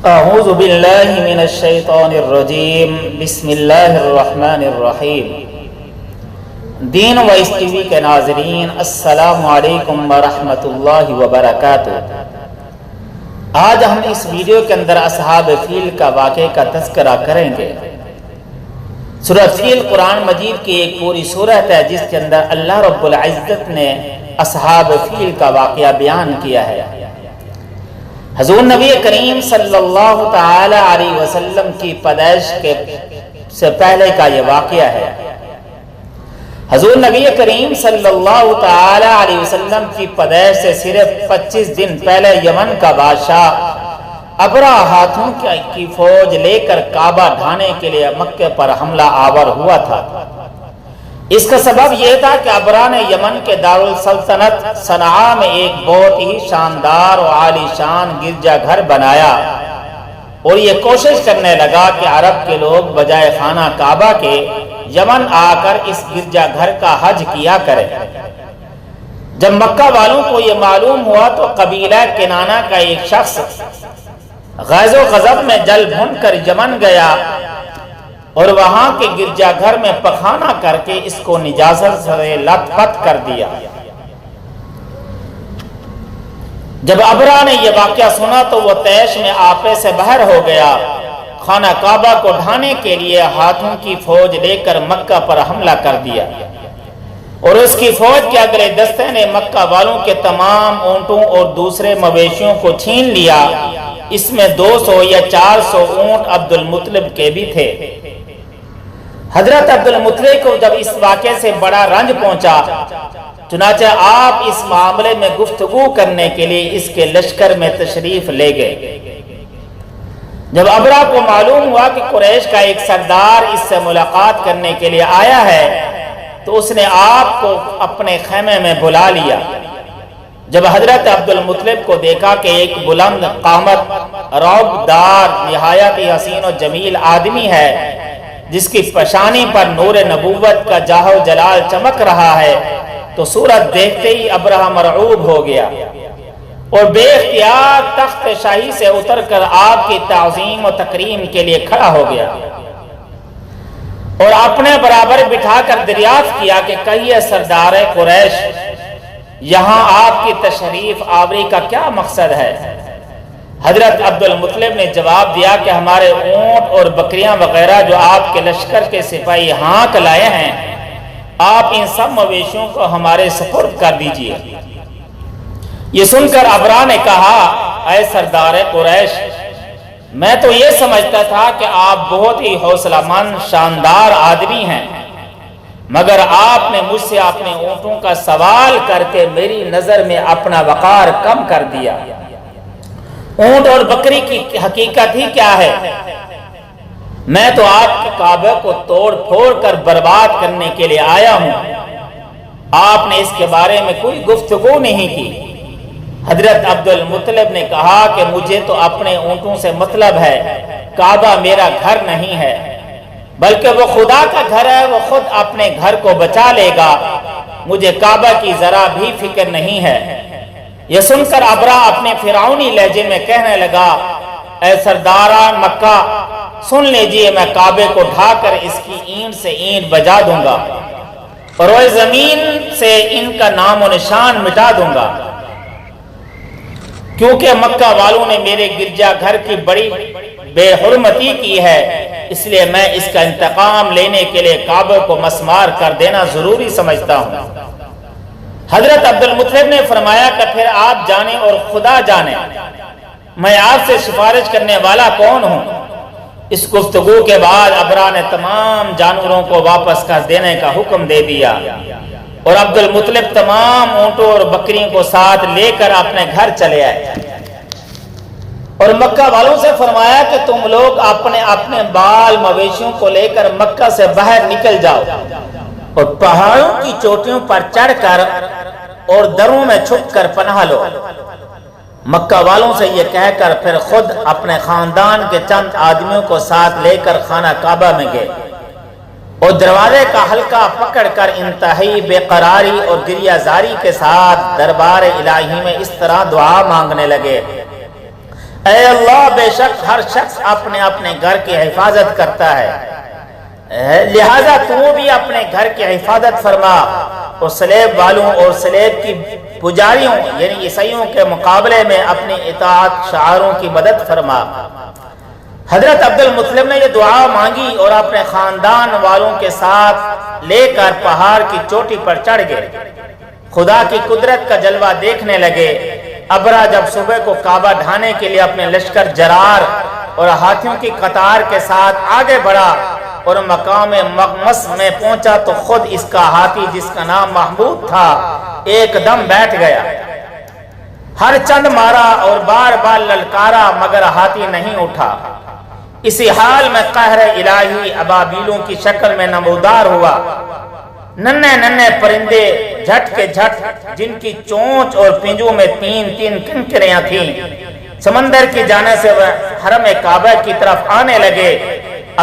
اعوذ باللہ من الشیطان الرجیم بسم اللہ الرحمن الرحیم۔ دین و اس ٹی وی کے ناظرین، السلام علیکم ورحمۃ اللہ وبرکاتہ۔ آج ہم اس ویڈیو کے اندر اصحاب فیل کا واقعے کا تذکرہ کریں گے۔ سورہ فیل قرآن مجید کی ایک پوری سورت ہے جس کے اندر اللہ رب العزت نے اصحاب فیل کا واقعہ بیان کیا ہے۔ حضور نبی کریم صلی اللہ تعالی علیہ وسلم کی پیدائش سے پہلے کا یہ واقعہ ہے۔ حضور نبی کریم صلی اللہ تعالی علیہ وسلم کی پیدائش سے صرف 25 دن پہلے یمن کا بادشاہ ابرہ ہاتھوں کی فوج لے کر کعبہ ڈھانے کے لیے مکے پر حملہ آور ہوا تھا۔ اس کا سبب یہ تھا کہ ابرہ نے یمن کے دارالسلطنت صنعاء میں ایک بہت ہی شاندار و عالی شان گرجا گھر بنایا اور یہ کوشش کرنے لگا کہ عرب کے لوگ بجائے خانہ کعبہ کے یمن آ کر اس گرجا گھر کا حج کیا کرے۔ جب مکہ والوں کو یہ معلوم ہوا تو قبیلہ کنانہ کا ایک شخص غیظ و غضب میں جل بھن کر یمن گیا اور وہاں کے گرجا گھر میں پخانہ کر کے اس کو نجاست سے لت پت کر دیا۔ جب ابرہ نے یہ واقعہ سنا تو وہ طیش میں آپے سے بہر ہو گیا۔ خانہ کعبہ کو ڈھانے کے لیے ہاتھوں کی فوج لے کر مکہ پر حملہ کر دیا اور اس کی فوج کے اگلے دستے نے مکہ والوں کے تمام اونٹوں اور دوسرے مویشیوں کو چھین لیا۔ اس میں 200 یا 400 اونٹ عبد المطلب کے بھی تھے۔ حضرت عبد المطلب کو جب اس واقعے سے بڑا رنج پہنچا، چنانچہ آپ اس معاملے میں گفتگو کرنے کے لیے اس کے لشکر میں تشریف لے گئے۔ جب ابرہ کو معلوم ہوا کہ قریش کا ایک سردار اس سے ملاقات کرنے کے لیے آیا ہے تو اس نے آپ کو اپنے خیمے میں بلا لیا۔ جب حضرت عبد المطلب کو دیکھا کہ ایک بلند قامت رعب دار نہایت ہی حسین و جمیل آدمی ہے جس کی پیشانی پر نور نبوت کا جاہ و جلال چمک رہا ہے تو صورت دیکھتے ہی ابرہ مرعوب ہو گیا اور بے اختیار تخت شاہی سے اتر کر آپ کی تعظیم و تکریم کے لیے کھڑا ہو گیا اور اپنے برابر بٹھا کر دریافت کیا کہ کہیے سردار قریش، یہاں آپ کی تشریف آوری کا کیا مقصد ہے؟ حضرت عبد المطلب نے جواب دیا کہ ہمارے اونٹ اور بکریاں وغیرہ جو آپ کے لشکر کے سپاہی ہانک لائے ہیں، آپ ان سب مویشیوں کو ہمارے سپرد کر دیجئے۔ یہ سن کر ابرہ نے کہا، اے سردار قریش، میں تو یہ سمجھتا تھا کہ آپ بہت ہی حوصلہ مند شاندار آدمی ہیں، مگر آپ نے مجھ سے اپنے اونٹوں کا سوال کر کے میری نظر میں اپنا وقار کم کر دیا۔ اونٹ اور بکری کی حقیقت ہی کیا ہے؟ میں تو آپ کے کعبہ کو توڑ پھوڑ کر برباد کرنے کے لیے آیا ہوں، آپ نے اس کے بارے میں کوئی گفتگو نہیں کی۔ حضرت عبد المطلب نے کہا کہ مجھے تو اپنے اونٹوں سے مطلب ہے، کعبہ میرا گھر نہیں ہے بلکہ وہ خدا کا گھر ہے، وہ خود اپنے گھر کو بچا لے گا، مجھے کعبہ کی ذرا بھی فکر نہیں ہے۔ یہ سن کر ابرہ اپنے فرعونی لہجے میں کہنے لگا، اے سرداران مکہ، سن لیجئے، میں کعبے کو ڈھا کر اس کی اینٹ سے اینٹ بجا دوں گا اور وہ زمین سے ان کا نام و نشان مٹا دوں گا، کیونکہ مکہ والوں نے میرے گرجا گھر کی بڑی بے حرمتی کی ہے، اس لیے میں اس کا انتقام لینے کے لیے کعبے کو مسمار کر دینا ضروری سمجھتا ہوں۔ حضرت عبد المطلب نے فرمایا کہ پھر آپ جانے اور خدا جانے، میں آپ سے سفارش کرنے والا کون ہوں؟ اس گفتگو کے بعد ابرہ نے تمام جانوروں کو واپس کر دینے کا حکم دے دیا اور عبد المطلب تمام اونٹوں اور بکریوں کو ساتھ لے کر اپنے گھر چلے آئے اور مکہ والوں سے فرمایا کہ تم لوگ اپنے اپنے بال مویشیوں کو لے کر مکہ سے باہر نکل جاؤ اور پہاڑوں کی چوٹیوں پر چڑھ کر اور دروں میں چھپ کر پناہ لو۔ مکہ والوں سے یہ کہہ کر پھر خود اپنے خاندان کے چند آدمیوں کو ساتھ لے کر خانہ کعبہ میں گئے اور دروازے کا حلقہ پکڑ کر انتہائی بے قراری اور گریہ زاری کے ساتھ دربار الہی میں اس طرح دعا مانگنے لگے، اے اللہ بے شک ہر شخص اپنے اپنے گھر کی حفاظت کرتا ہے، لہذا تو بھی اپنے گھر کی حفاظت فرما اور سلیب والوں اور سلیب کی پجاریوں یعنی عیسائیوں کے مقابلے میں اپنی اطاعت شعاروں کی مدد فرما۔ حضرت عبد المطلب نے یہ دعا مانگی اور اپنے خاندان والوں کے ساتھ لے کر پہاڑ کی چوٹی پر چڑھ گئے، خدا کی قدرت کا جلوہ دیکھنے لگے۔ ابرا جب صبح کو کعبہ ڈھانے کے لیے اپنے لشکر جرار اور ہاتھیوں کی قطار کے ساتھ آگے بڑھا اور مقام مغمس میں پہنچا تو خود اس کا ہاتھی جس کا نام محمود تھا ایک دم بیٹھ گیا، ہر چند مارا اور بار بار للکارا مگر ہاتھی نہیں اٹھا۔ اسی حال میں قہر الہی ابابیلوں کی شکل میں نمودار ہوا، ننھے ننھے پرندے جھٹ کے جھٹ جن کی چونچ اور پنجوں میں تین تین کنکریاں تھیں سمندر کی جانب سے وہ حرم کعبہ کی طرف آنے لگے۔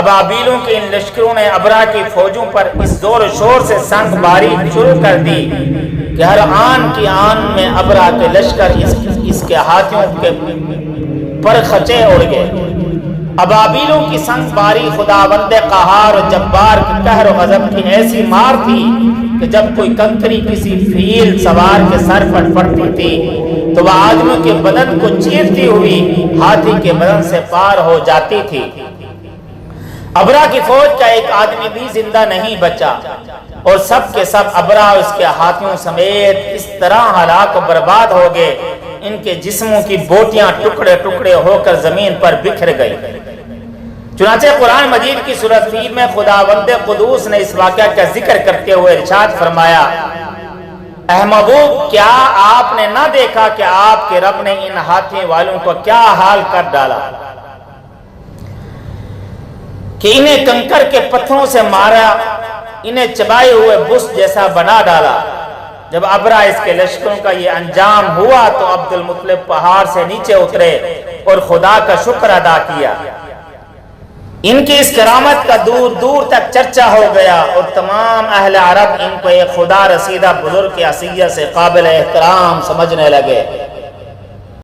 ابابیلوں کے ان لشکروں نے ابرا کی فوجوں پر اس زور و شور سے سنگ باری شروع کر دی کہ ہر آن کی آن میں ابرا کے لشکر اس کے ہاتھیوں کے پر خچے اڑ گئے۔ ابابیلوں کی سنگ باری خداوند قہار و جبار کی قہر و غضب کی ایسی مار تھی کہ جب کوئی کنکری کسی فیل سوار کے سر پر پڑتی تھی تو وہ آدمیوں کے بدن کو چیرتی ہوئی ہاتھی کے بدن سے پار ہو جاتی تھی۔ ابرا کی فوج کا ایک آدمی بھی زندہ نہیں بچا اور سب کے سب ابرا اس کے ہاتھیوں سمیت اس طرح ہلاک و برباد ہو گئے، ان کے جسموں کی بوٹیاں ٹکڑے ٹکڑے ہو کر زمین پر بکھر گئی۔ چنانچہ قرآن مجید کی سورۃ فیل میں خداوند قدوس نے اس واقعہ کا ذکر کرتے ہوئے ارشاد فرمایا، اے محبوب کیا آپ نے نہ دیکھا کہ آپ کے رب نے ان ہاتھی والوں کو کیا حال کر ڈالا کہ انہیں کنکر کے پتھروں سے مارا، انہیں چبائے ہوئے بس جیسا بنا ڈالا۔ جب ابرا اس کے لشکروں کا یہ انجام ہوا تو عبد المطلب پہاڑ سے نیچے اترے اور خدا کا شکر ادا کیا۔ ان کی اس کرامت کا دور دور تک چرچا ہو گیا اور تمام اہل عرب ان کو ایک خدا رسیدہ بزرگ کی حیثیت سے قابل احترام سمجھنے لگے۔